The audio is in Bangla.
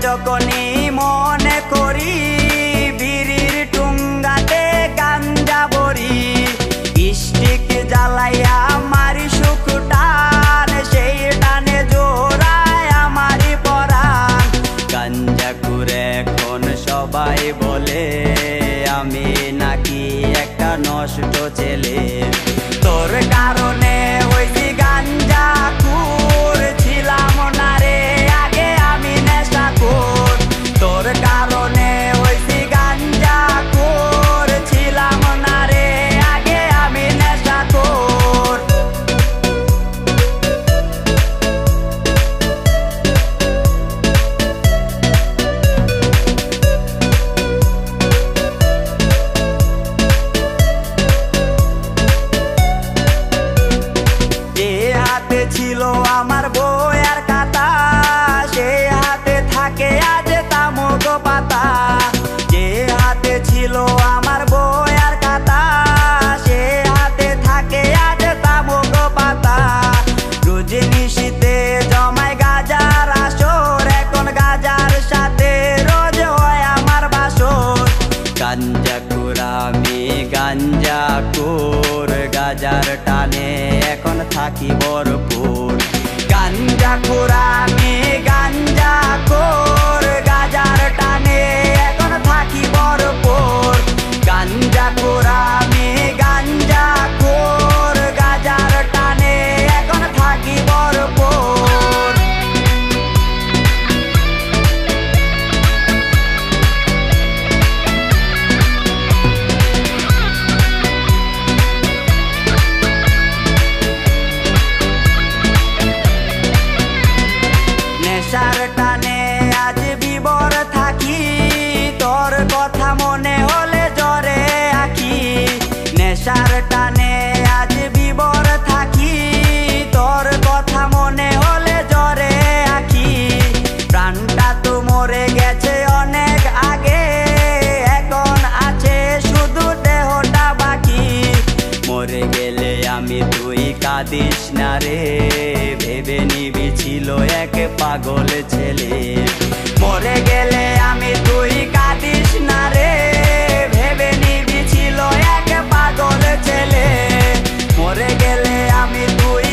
যখনই মনে করি বিড়ির টুঙ্গাতে গাঞ্জা বড়ি স্টিক জ্বালাইয়া মারি সুখ টান সেই টানে জোড়ায় আমারই পরাণ গাঞ্জা কুরে এখন সবাই বলে আমি নাকি একটা নষ্ট ছেলে তোর কারণে হইছি গাঞ্জা কুর ছিলাম না রে আগে আমি নেশা কুর তোর কারণে হইছি গাঞ্জা কুর ছিলাম না রে আগে আমি নেশা কুর ছিল আমার বইয়ের খাতা সে হাতে থাকে আজ তামুক পাতা যে হাতে ছিল আমার বইয়ের খাতা সে হাতে থাকে আজ তামুক পাতা রোজ নিশিতে জমায় গাজার আসর এখন গাজার সাথে রোজ হয় আমার বাসর গাঞ্জা কুরামি গাঞ্জা কুর গাজার টানে এখন থাকি ভরপুর গাঞ্জা কুরামি গাঞ্জা কুর গাজার টানে এখন থাকি ভরপুর গাঞ্জা কুরামি গাঞ্জা কুর গাজার টানে এখন থাকি ভরপুর নেশার টানে আজ বিবর থাকি তোর কথা মনে হলে জ্বরে আঁকি নেশার টানে আজ বিবর থাকি তোর কথা মনে হলে জ্বরে আঁকি প্রাণটা তো মরে গেছে অনেক আগে এখন আছে শুধু দেহটা বাকি মরে গেলে আমি তুই কাঁদিস না রে ভেবে নিবি ছিল এক পাগল ছেলে মরে গেলে আমি তুই কাঁদিস না রে ভেবে নিবি ছিল এক পাগল ছেলে মরে গেলে আমি তুই